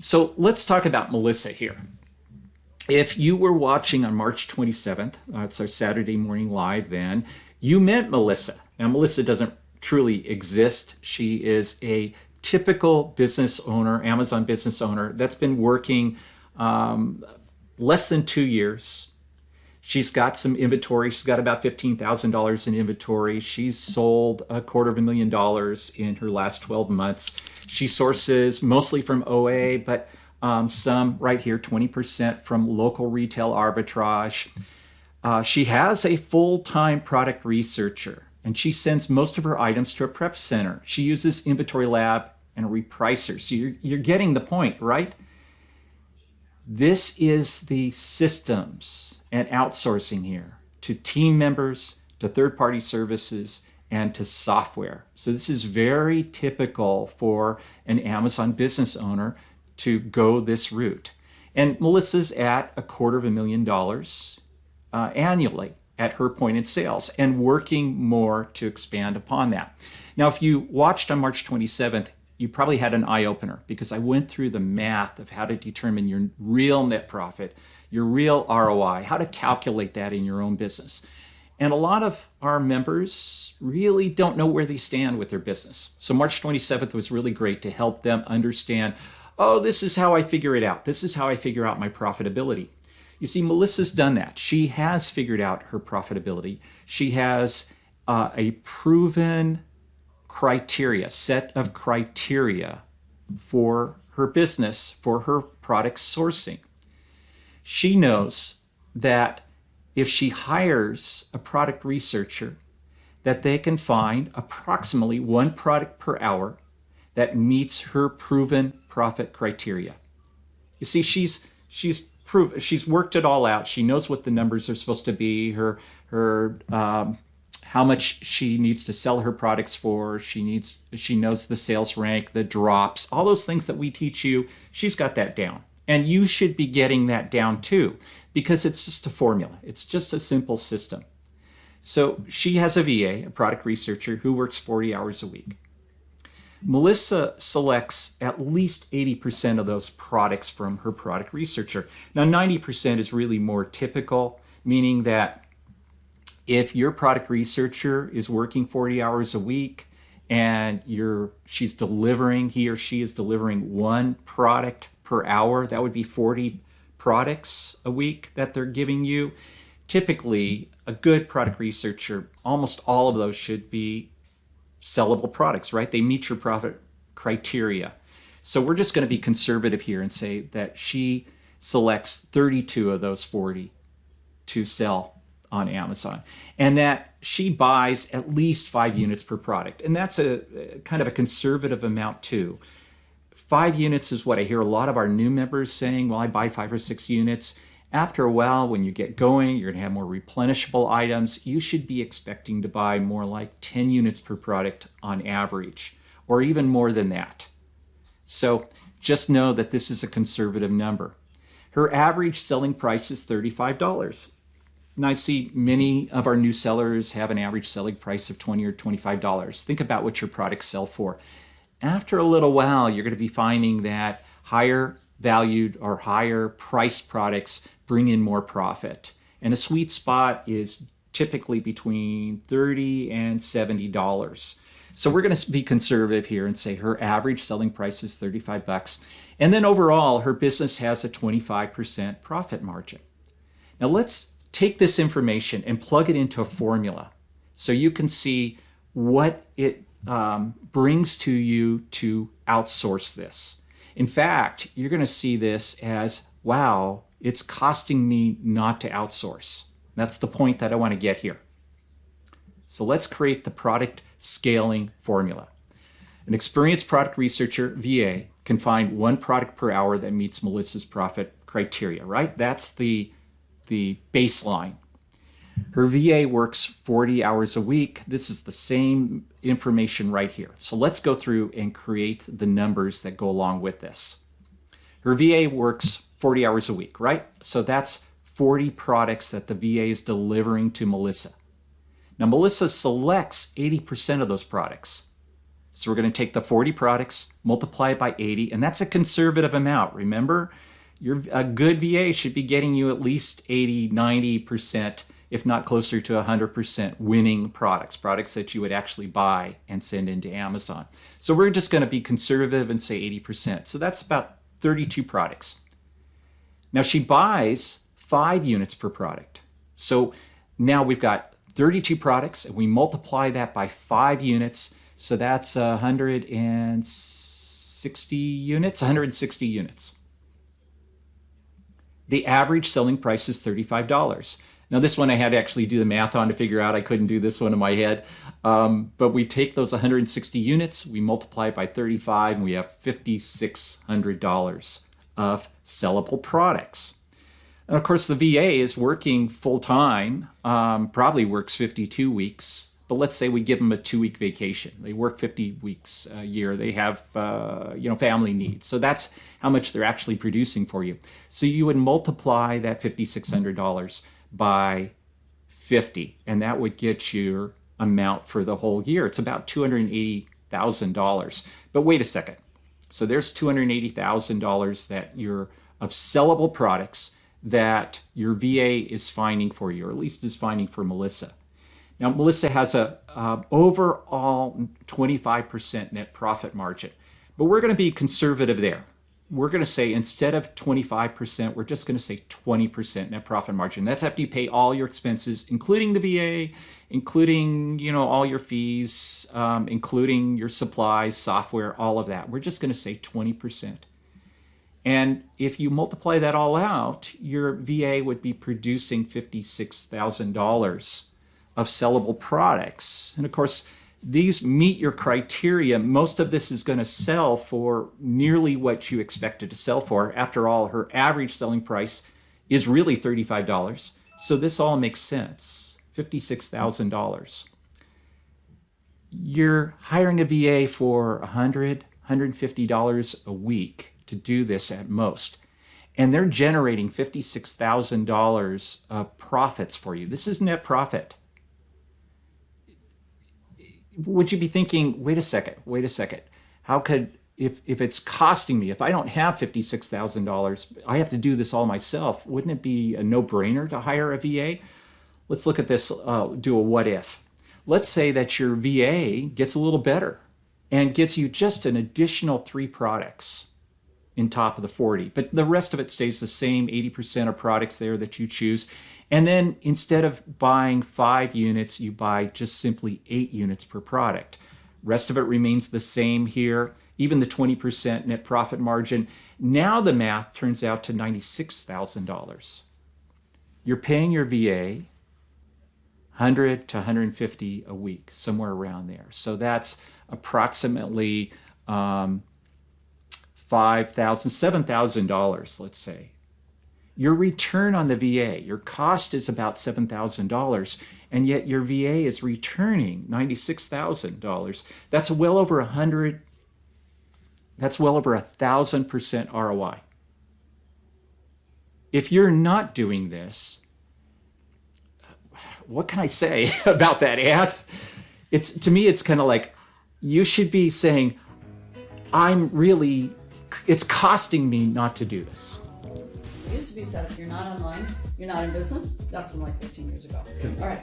So let's talk about Melissa here. If you were watching on March 27th, it's our Saturday morning live then, you met Melissa. Now, Melissa doesn't truly exist. She is a typical business owner, Amazon business owner, that's been working less than 2 years. She's got some inventory. She's got about $15,000 in inventory. She's sold $250,000 in her last 12 months. She sources mostly from OA, but some right here, 20% from local retail arbitrage. She has a full-time product researcher, and she sends most of her items to a prep center. She uses Inventory Lab and a repricer. So you're getting the point, right? This is the systems and outsourcing here to team members, to third-party services, and to software. So this is very typical for an Amazon business owner to go this route. And Melissa's at $250,000 annually at her point in sales and working more to expand upon that. Now, if you watched on March 27th, you probably had an eye-opener because I went through the math of how to determine your real net profit, your real ROI, how to calculate that in your own business. And a lot of our members really don't know where they stand with their business. So March 27th was really great to help them understand, oh, this is how I figure it out. This is how I figure out my profitability. You see, Melissa's done that. She has figured out her profitability. She has a proven set of criteria for her business, for her product sourcing. She knows that if she hires a product researcher, that they can find approximately one product per hour that meets her proven profit criteria. You see, she's worked it all out. She knows what the numbers are supposed to be, her how much she needs to sell her products for. She knows the sales rank, the drops, all those things that we teach you. She's got that down. And you should be getting that down too, because it's just a formula. It's just a simple system. So she has a VA, a product researcher, who works 40 hours a week. Melissa selects at least 80% of those products from her product researcher. Now, 90% is really more typical, meaning that if your product researcher is working 40 hours a week and he or she is delivering one product per hour, that would be 40 products a week that they're giving you. Typically, a good product researcher, almost all of those should be sellable products, right? They meet your profit criteria. So we're just going to be conservative here and say that she selects 32 of those 40 to sell on Amazon, and that she buys at least 5 units per product. And that's a kind of a conservative amount too. 5 units is what I hear a lot of our new members saying, well, I buy 5 or 6 units. After a while, when you get going, you're going to have more replenishable items. You should be expecting to buy more like 10 units per product on average, or even more than that. So just know that this is a conservative number. Her average selling price is $35. Now, I see many of our new sellers have an average selling price of $20 or $25. Think about what your products sell for. After a little while, you're going to be finding that higher valued or higher priced products bring in more profit. And a sweet spot is typically between $30 and $70. So we're going to be conservative here and say her average selling price is $35. And then overall, her business has a 25% profit margin. Now let's take this information and plug it into a formula so you can see what it brings to you to outsource this. In fact, you're going to see this as, wow, it's costing me not to outsource. That's the point that I want to get here. So let's create the product scaling formula. An experienced product researcher, VA, can find one product per hour that meets Melissa's profit criteria, right? That's the baseline. Her VA works 40 hours a week. This is the same information right here. So let's go through and create the numbers that go along with this. Her VA works 40 hours a week, right? So that's 40 products that the VA is delivering to Melissa. Now, Melissa selects 80% of those products. So we're going to take the 40 products, multiply it by 80, and that's a conservative amount. Remember, a good VA should be getting you at least 80, 90%, if not closer to 100% winning products that you would actually buy and send into Amazon. So we're just going to be conservative and say 80%. So that's about 32 products. Now she buys 5 units per product. So now we've got 32 products and we multiply that by 5 units. So that's 160 units, 160 units. The average selling price is $35. Now this one I had to actually do the math on to figure out. I couldn't do this one in my head. But we take those 160 units, we multiply it by 35, and we have $5,600 of sellable products. And of course the VA is working full-time, probably works 52 weeks. But let's say we give them a 2-week vacation. They work 50 weeks a year. They have family needs. So that's how much they're actually producing for you. So you would multiply that $5,600 by 50, and that would get your amount for the whole year. It's about $280,000. But wait a second. So there's $280,000 that you're of sellable products that your VA is finding for you, or at least is finding for Melissa. Now, Melissa has a overall 25% net profit margin, but we're going to be conservative there. We're going to say instead of 25%, we're just going to say 20% net profit margin. That's after you pay all your expenses, including the VA, including all your fees, including your supplies, software, all of that. We're just going to say 20%. And if you multiply that all out, your VA would be producing $56,000 of sellable products. And of course, these meet your criteria. Most of this is going to sell for nearly what you expected to sell for. After all, her average selling price is really $35. So this all makes sense. $56,000. You're hiring a VA for $100, $150 a week to do this at most. And they're generating $56,000 of profits for you. This is net profit. Would you be thinking, wait a second, how could, if it's costing me, if I don't have $56,000, I have to do this all myself, wouldn't it be a no-brainer to hire a VA? Let's look at this, do a what if. Let's say that your VA gets a little better and gets you just an additional 3 products in top of the 40, but the rest of it stays the same, 80% of products there that you choose. And then instead of buying 5 units, you buy just simply 8 units per product. Rest of it remains the same here, even the 20% net profit margin. Now the math turns out to $96,000. You're paying your VA $100 to $150 a week, somewhere around there. So that's approximately $5,000, $7,000, let's say. Your return on the VA, your cost is about $7,000, and yet your VA is returning $96,000. That's well over 1,000% ROI. If you're not doing this, what can I say about that ad? To me, it's kind of like you should be saying, it's costing me not to do this. It used to be said, if you're not online, you're not in business. That's from like 15 years ago. All right.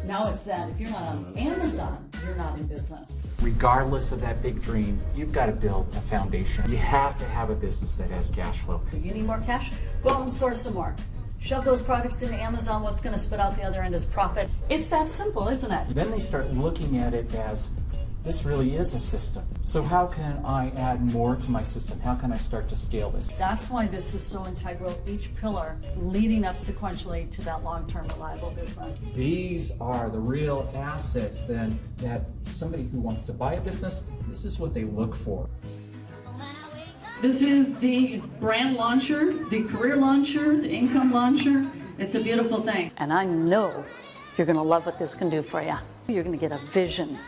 Now it's that if you're not on Amazon, you're not in business. Regardless of that big dream, you've got to build a foundation. You have to have a business that has cash flow. You need more cash? Go out and source some more. Shove those products into Amazon. What's going to spit out the other end is profit. It's that simple, isn't it? Then they start looking at it as, this really is a system. So how can I add more to my system? How can I start to scale this? That's why this is so integral, each pillar leading up sequentially to that long-term reliable business. These are the real assets then that somebody who wants to buy a business, this is what they look for. This is the brand launcher, the career launcher, the income launcher. It's a beautiful thing. And I know you're going to love what this can do for you. You're going to get a vision.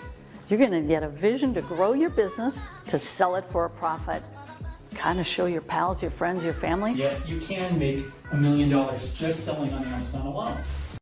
You're going to get a vision to grow your business, to sell it for a profit, kind of show your pals, your friends, your family. Yes, you can make $1 million just selling on Amazon alone.